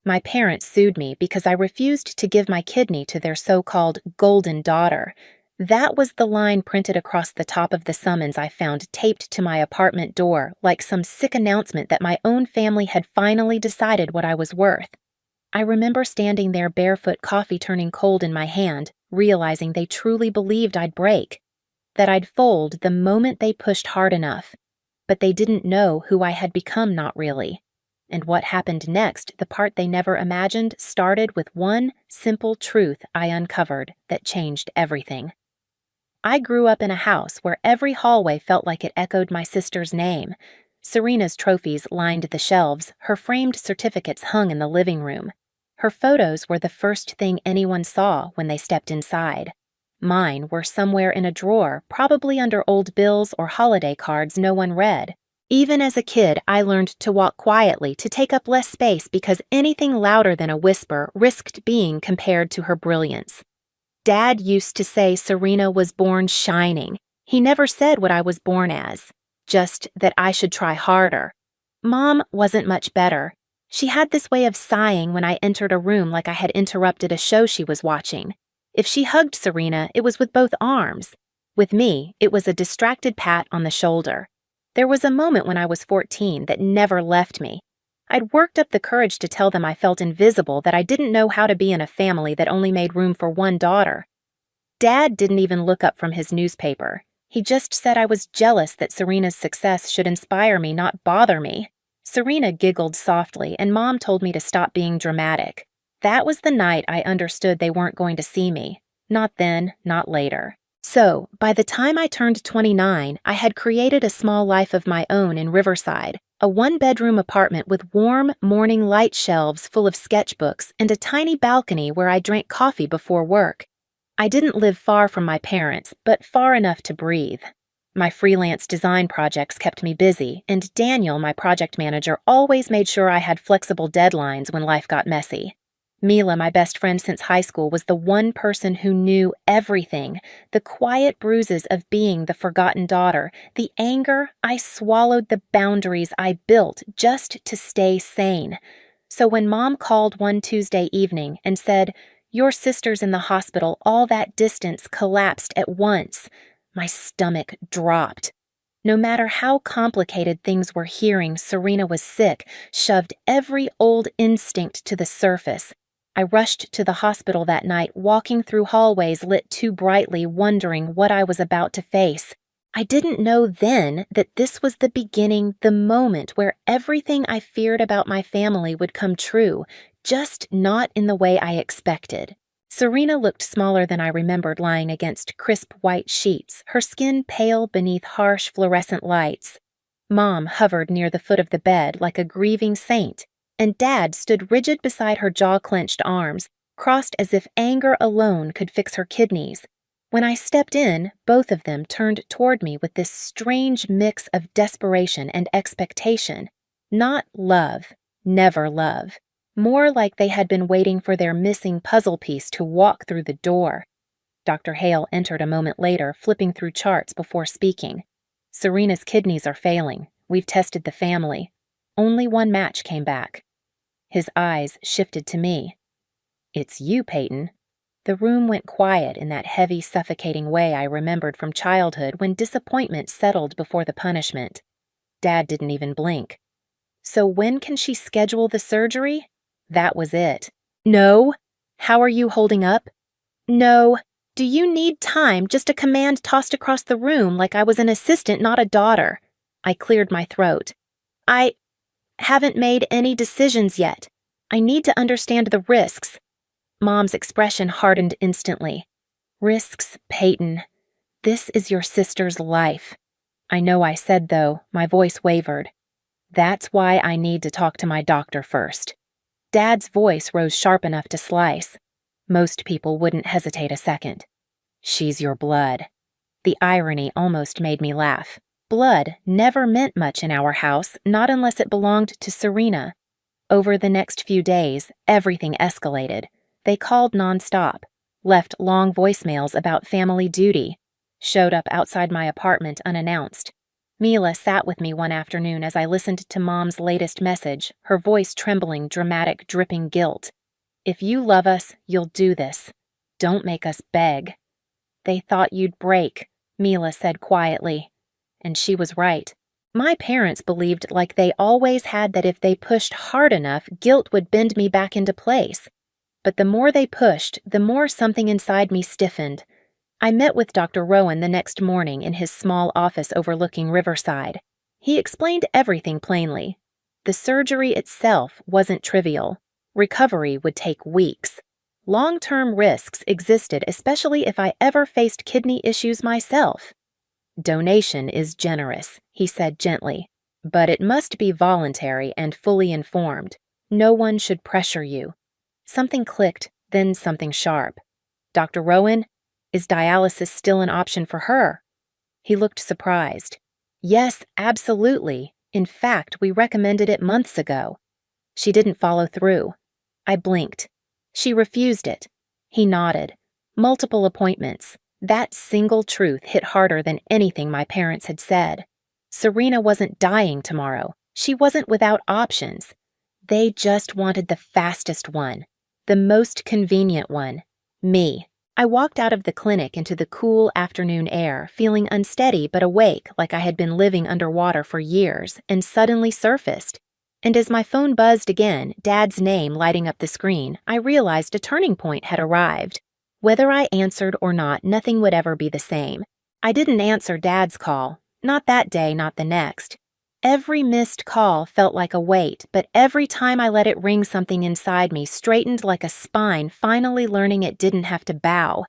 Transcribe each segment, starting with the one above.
My parents sued me because I refused to give my kidney to their so-called golden daughter. That was the line printed across the top of the summons I found taped to my apartment door, like some sick announcement that my own family had finally decided what I was worth. I remember standing there barefoot, coffee turning cold in my hand, realizing they truly believed I'd break, that I'd fold the moment they pushed hard enough. But they didn't know who I had become, not really. And what happened next, the part they never imagined, started with one simple truth I uncovered that changed everything. I grew up in a house where every hallway felt like it echoed my sister's name. Serena's trophies lined the shelves, her framed certificates hung in the living room. Her photos were the first thing anyone saw when they stepped inside. Mine were somewhere in a drawer, probably under old bills or holiday cards no one read. Even as a kid, I learned to walk quietly, to take up less space because anything louder than a whisper risked being compared to her brilliance. Dad used to say Serena was born shining. He never said what I was born as, just that I should try harder. Mom wasn't much better. She had this way of sighing when I entered a room like I had interrupted a show she was watching. If she hugged Serena, it was with both arms. With me, it was a distracted pat on the shoulder. There was a moment when I was 14 that never left me. I'd worked up the courage to tell them I felt invisible, that I didn't know how to be in a family that only made room for one daughter. Dad didn't even look up from his newspaper. He just said I was jealous that Serena's success should inspire me, not bother me. Serena giggled softly, and Mom told me to stop being dramatic. That was the night I understood they weren't going to see me. Not then, not later. So, by the time I turned 29, I had created a small life of my own in Riverside, a one-bedroom apartment with warm, morning light shelves full of sketchbooks and a tiny balcony where I drank coffee before work. I didn't live far from my parents, but far enough to breathe. My freelance design projects kept me busy, and Daniel, my project manager, always made sure I had flexible deadlines when life got messy. Mila, my best friend since high school, was the one person who knew everything, the quiet bruises of being the forgotten daughter, the anger I swallowed, the boundaries I built just to stay sane. So when Mom called one Tuesday evening and said, "Your sister's in the hospital," all that distance collapsed at once. My stomach dropped. No matter how complicated things were, hearing Serena was sick shoved every old instinct to the surface. I rushed to the hospital that night, walking through hallways lit too brightly, wondering what I was about to face. I didn't know then that this was the beginning, the moment where everything I feared about my family would come true, just not in the way I expected. Serena looked smaller than I remembered, lying against crisp white sheets, her skin pale beneath harsh fluorescent lights. Mom hovered near the foot of the bed like a grieving saint, and Dad stood rigid beside her jaw-clenched arms, crossed as if anger alone could fix her kidneys. When I stepped in, both of them turned toward me with this strange mix of desperation and expectation. Not love, never love. More like they had been waiting for their missing puzzle piece to walk through the door. Dr. Hale entered a moment later, flipping through charts before speaking. "Serena's kidneys are failing. We've tested the family. Only one match came back." His eyes shifted to me. "It's you, Peyton." The room went quiet in that heavy, suffocating way I remembered from childhood when disappointment settled before the punishment. Dad didn't even blink. "So when can she schedule the surgery?" That was it. "No." "How are you holding up?" "No." "Do you need time?" Just a command tossed across the room like I was an assistant, not a daughter. I cleared my throat. "I haven't made any decisions yet. I need to understand the risks." Mom's expression hardened instantly. "Risks, Peyton. This is your sister's life." I know I said, though, my voice wavered. "That's why I need to talk to my doctor first." Dad's voice rose sharp enough to slice. Most people wouldn't hesitate a second. "She's your blood." The irony almost made me laugh. Blood never meant much in our house, not unless it belonged to Serena. Over the next few days, everything escalated. They called nonstop, left long voicemails about family duty, showed up outside my apartment unannounced. Mila sat with me one afternoon as I listened to Mom's latest message, her voice trembling, dramatic, dripping guilt. If you love us, you'll do this. Don't make us beg. They thought you'd break, Mila said quietly. And she was right. My parents believed, like they always had, that if they pushed hard enough, guilt would bend me back into place. But the more they pushed, the more something inside me stiffened. I met with Dr. Rowan the next morning in his small office overlooking Riverside. He explained everything plainly. The surgery itself wasn't trivial. Recovery would take weeks. Long-term risks existed, especially if I ever faced kidney issues myself. Donation is generous, he said gently, but it must be voluntary and fully informed. No one should pressure you. Something clicked, then something sharp. Dr. Rowan, is dialysis still an option for her? He looked surprised. Yes, absolutely. In fact, we recommended it months ago. She didn't follow through. I blinked. She refused it. He nodded. Multiple appointments. That single truth hit harder than anything my parents had said. Serena wasn't dying tomorrow. She wasn't without options. They just wanted the fastest one, the most convenient one, me. I walked out of the clinic into the cool afternoon air, feeling unsteady but awake like I had been living underwater for years, and suddenly surfaced. And as my phone buzzed again, Dad's name lighting up the screen, I realized a turning point had arrived. Whether I answered or not, nothing would ever be the same. I didn't answer Dad's call. Not that day, not the next. Every missed call felt like a weight, but every time I let it ring, something inside me straightened like a spine, finally learning it didn't have to bow.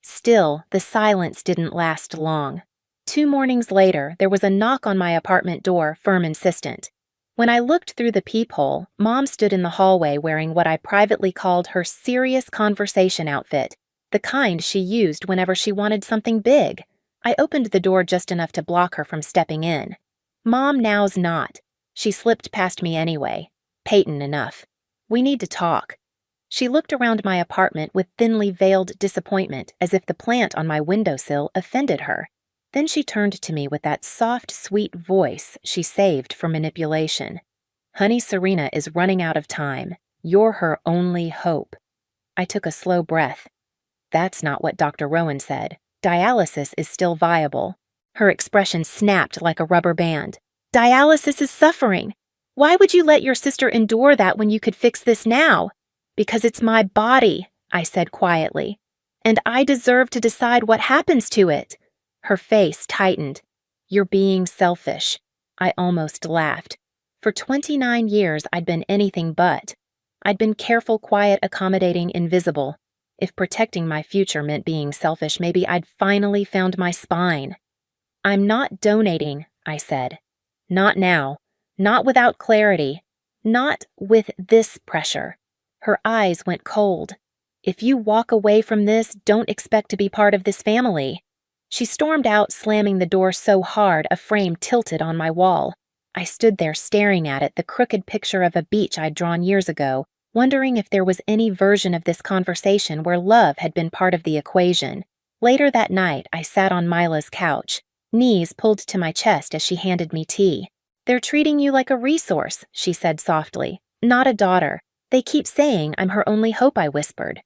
Still, the silence didn't last long. 2 mornings later, there was a knock on my apartment door, firm, insistent. When I looked through the peephole, Mom stood in the hallway wearing what I privately called her serious conversation outfit, the kind she used whenever she wanted something big. I opened the door just enough to block her from stepping in. Mom, now's not. She slipped past me anyway. Patent enough. We need to talk. She looked around my apartment with thinly veiled disappointment, as if the plant on my windowsill offended her. Then she turned to me with that soft, sweet voice she saved for manipulation. Honey, Serena is running out of time. You're her only hope. I took a slow breath. That's not what Dr. Rowan said. Dialysis is still viable. Her expression snapped like a rubber band. Dialysis is suffering. Why would you let your sister endure that when you could fix this now? Because it's my body, I said quietly. And I deserve to decide what happens to it. Her face tightened. You're being selfish. I almost laughed. For 29 years, I'd been anything but. I'd been careful, quiet, accommodating, invisible. If protecting my future meant being selfish, maybe I'd finally found my spine. I'm not donating, I said. Not now. Not without clarity. Not with this pressure. Her eyes went cold. If you walk away from this, don't expect to be part of this family. She stormed out, slamming the door so hard a frame tilted on my wall. I stood there staring at it, the crooked picture of a beach I'd drawn years ago, wondering if there was any version of this conversation where love had been part of the equation. Later that night, I sat on Mila's couch, knees pulled to my chest as she handed me tea. They're treating you like a resource, she said softly, not a daughter. They keep saying I'm her only hope, I whispered.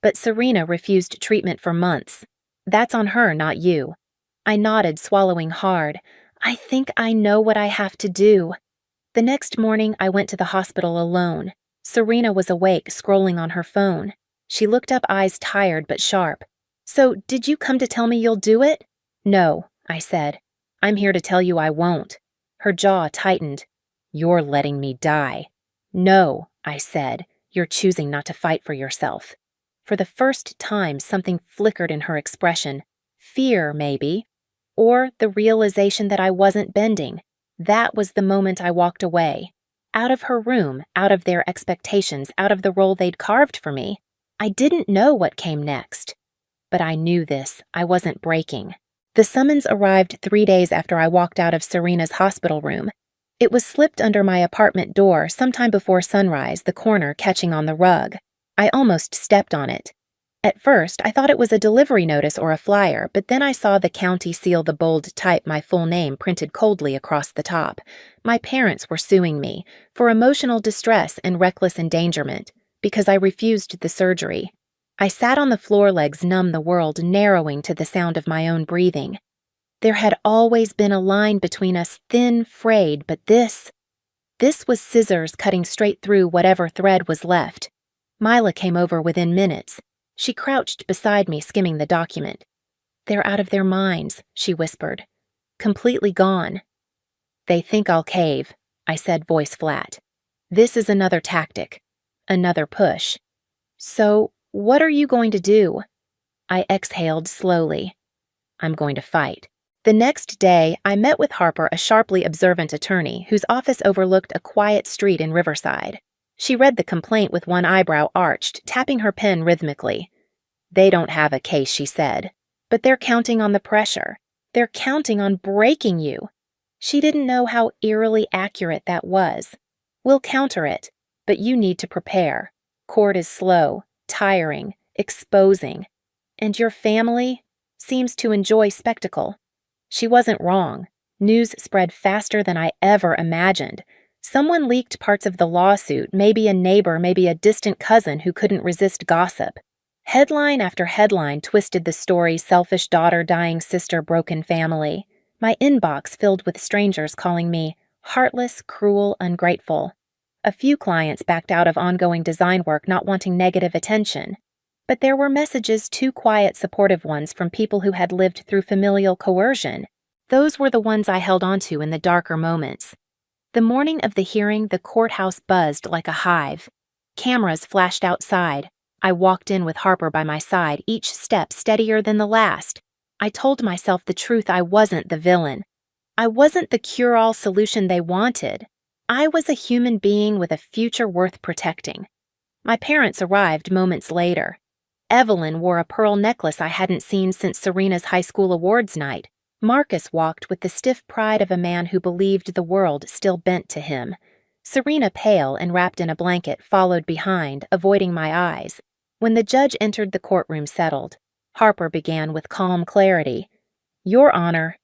But Serena refused treatment for months. That's on her, not you. I nodded, swallowing hard. I think I know what I have to do. The next morning, I went to the hospital alone. Serena was awake, scrolling on her phone. She looked up, eyes tired but sharp. So, did you come to tell me you'll do it? No, I said. I'm here to tell you I won't. Her jaw tightened. You're letting me die. No, I said. You're choosing not to fight for yourself. For the first time, something flickered in her expression. Fear, maybe. Or the realization that I wasn't bending. That was the moment I walked away. Out of her room, out of their expectations, out of the role they'd carved for me. I didn't know what came next. But I knew this. I wasn't breaking. The summons arrived 3 days after I walked out of Serena's hospital room. It was slipped under my apartment door sometime before sunrise, the corner catching on the rug. I almost stepped on it. At first, I thought it was a delivery notice or a flyer, but then I saw the county seal the bold type my full name printed coldly across the top. My parents were suing me for emotional distress and reckless endangerment because I refused the surgery. I sat on the floor, legs numb, the world narrowing to the sound of my own breathing. There had always been a line between us, thin, frayed, but this was scissors cutting straight through whatever thread was left. Mila came over within minutes. She crouched beside me, skimming the document. "They're out of their minds," she whispered. "Completely gone." "They think I'll cave," I said, voice flat. "This is another tactic. Another push." "So, what are you going to do?" I exhaled slowly. "I'm going to fight." The next day, I met with Harper, a sharply observant attorney whose office overlooked a quiet street in Riverside. She read the complaint with one eyebrow arched, tapping her pen rhythmically. "They don't have a case," she said, "but they're counting on the pressure. They're counting on breaking you." She didn't know how eerily accurate that was. "We'll counter it, but you need to prepare. Court is slow, tiring, exposing. And your family seems to enjoy spectacle." She wasn't wrong. News spread faster than I ever imagined. Someone leaked parts of the lawsuit, maybe a neighbor, maybe a distant cousin who couldn't resist gossip. Headline after headline twisted the story: selfish daughter, dying sister, broken family. My inbox filled with strangers calling me heartless, cruel, ungrateful. A few clients backed out of ongoing design work, not wanting negative attention. But there were messages, too quiet, supportive ones from people who had lived through familial coercion. Those were the ones I held onto in the darker moments. The morning of the hearing, the courthouse buzzed like a hive. Cameras flashed outside. I walked in with Harper by my side, each step steadier than the last. I told myself the truth: I wasn't the villain. I wasn't the cure-all solution they wanted. I was a human being with a future worth protecting. My parents arrived moments later. Evelyn wore a pearl necklace I hadn't seen since Serena's high school awards night. Marcus walked with the stiff pride of a man who believed the world still bent to him. Serena, pale and wrapped in a blanket, followed behind, avoiding my eyes. When the judge entered, the courtroom settled. Harper began with calm clarity. "Your Honor,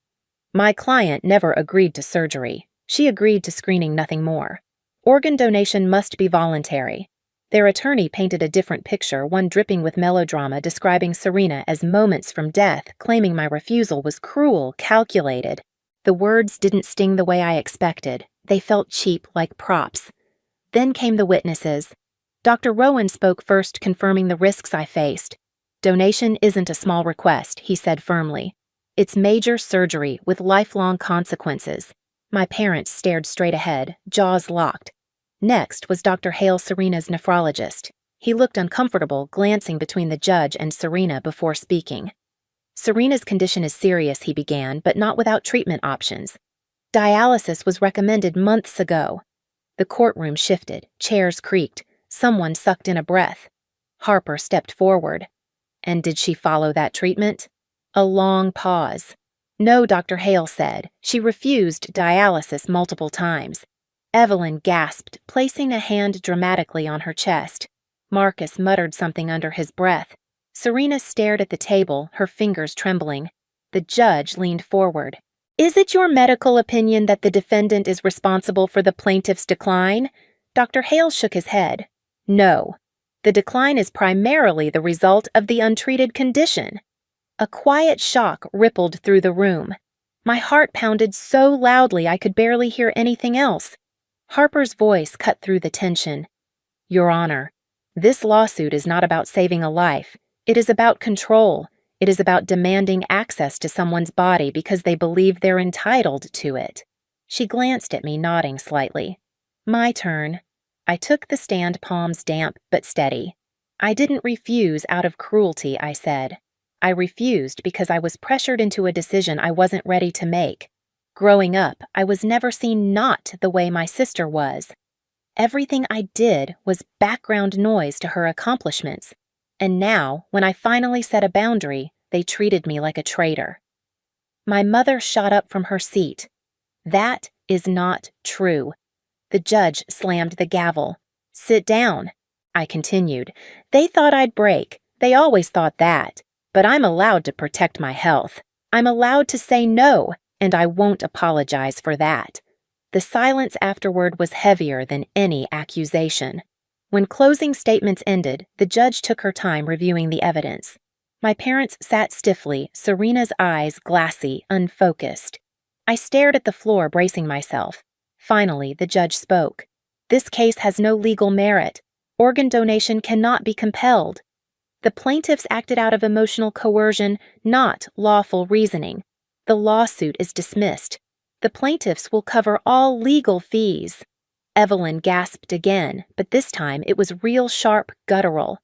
my client never agreed to surgery. She agreed to screening, nothing more. Organ donation must be voluntary." Their attorney painted a different picture, one dripping with melodrama, describing Serena as moments from death, claiming my refusal was cruel, calculated. The words didn't sting the way I expected. They felt cheap, like props. Then came the witnesses. Dr. Rowan spoke first, confirming the risks I faced. "Donation isn't a small request," he said firmly. "It's major surgery with lifelong consequences." My parents stared straight ahead, jaws locked. Next was Dr. Hale, Serena's nephrologist. He looked uncomfortable, glancing between the judge and Serena before speaking. "Serena's condition is serious," he began, "but not without treatment options. Dialysis was recommended months ago." The courtroom shifted, chairs creaked, someone sucked in a breath. Harper stepped forward. "And did she follow that treatment?" A long pause. "No," Dr. Hale said. "She refused dialysis multiple times." Evelyn gasped, placing a hand dramatically on her chest. Marcus muttered something under his breath. Serena stared at the table, her fingers trembling. The judge leaned forward. "Is it your medical opinion that the defendant is responsible for the plaintiff's decline?" Dr. Hale shook his head. "No. The decline is primarily the result of the untreated condition." A quiet shock rippled through the room. My heart pounded so loudly I could barely hear anything else. Harper's voice cut through the tension. "Your Honor, this lawsuit is not about saving a life. It is about control. It is about demanding access to someone's body because they believe they're entitled to it." She glanced at me, nodding slightly. "My turn." I took the stand, palms damp but steady. "I didn't refuse out of cruelty," I said. "I refused because I was pressured into a decision I wasn't ready to make. Growing up, I was never seen not the way my sister was. Everything I did was background noise to her accomplishments. And now, when I finally set a boundary, they treated me like a traitor." My mother shot up from her seat. "That is not true." The judge slammed the gavel. "Sit down." I continued. "They thought I'd break. They always thought that, but I'm allowed to protect my health. I'm allowed to say no, and I won't apologize for that. The silence afterward was heavier than any accusation. When closing statements ended, the judge took her time reviewing the evidence. My parents sat stiffly, Serena's eyes glassy, unfocused. I stared at the floor, bracing myself. Finally, the judge spoke. This case has no legal merit. Organ donation cannot be compelled. The plaintiffs acted out of emotional coercion, not lawful reasoning. The lawsuit is dismissed. The plaintiffs will cover all legal fees. Evelyn gasped again, but this time it was real sharp, guttural.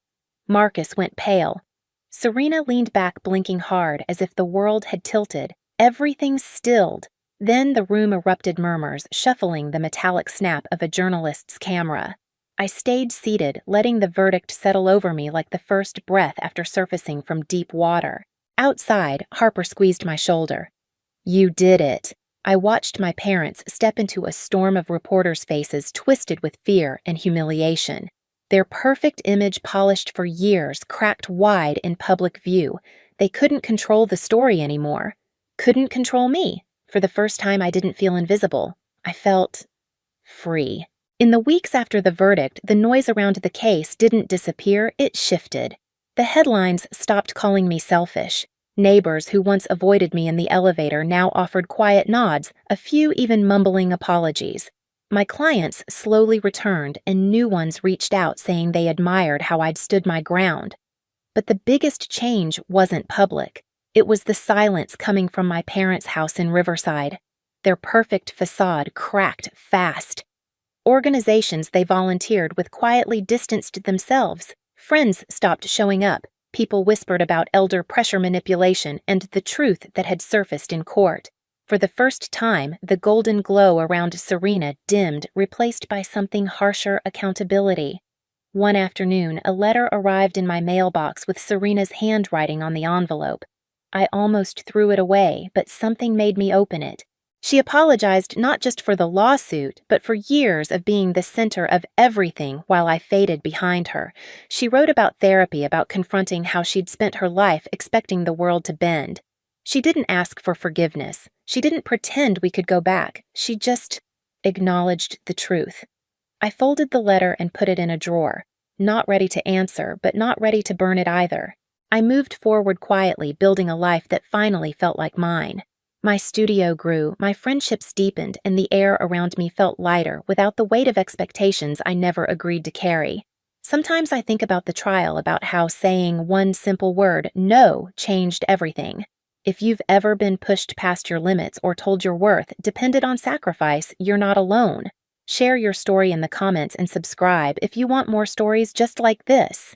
Marcus went pale. Serena leaned back, blinking hard, as if the world had tilted. Everything stilled. Then the room erupted murmurs, shuffling the metallic snap of a journalist's camera. I stayed seated, letting the verdict settle over me like the first breath after surfacing from deep water. Outside, Harper squeezed my shoulder. "You did it." I watched my parents step into a storm of reporters' faces twisted with fear and humiliation. Their perfect image, polished for years, cracked wide in public view. They couldn't control the story anymore. Couldn't control me. For the first time, I didn't feel invisible. I felt free. In the weeks after the verdict, the noise around the case didn't disappear, it shifted. The headlines stopped calling me selfish. Neighbors who once avoided me in the elevator now offered quiet nods, a few even mumbling apologies. My clients slowly returned, and new ones reached out saying they admired how I'd stood my ground. But the biggest change wasn't public. It was the silence coming from my parents' house in Riverside. Their perfect facade cracked fast. Organizations they volunteered with quietly distanced themselves. Friends stopped showing up. People whispered about elder pressure manipulation and the truth that had surfaced in court. For the first time, the golden glow around Serena dimmed, replaced by something harsher: accountability. One afternoon, a letter arrived in my mailbox with Serena's handwriting on the envelope. I almost threw it away, but something made me open it. She apologized not just for the lawsuit, but for years of being the center of everything while I faded behind her. She wrote about therapy, about confronting how she'd spent her life expecting the world to bend. She didn't ask for forgiveness. She didn't pretend we could go back. She just acknowledged the truth. I folded the letter and put it in a drawer, not ready to answer, but not ready to burn it either. I moved forward quietly, building a life that finally felt like mine. My studio grew, my friendships deepened, and the air around me felt lighter without the weight of expectations I never agreed to carry. Sometimes I think about the trial, about how saying one simple word, no, changed everything. If you've ever been pushed past your limits or told your worth depended on sacrifice, you're not alone. Share your story in the comments and subscribe if you want more stories just like this.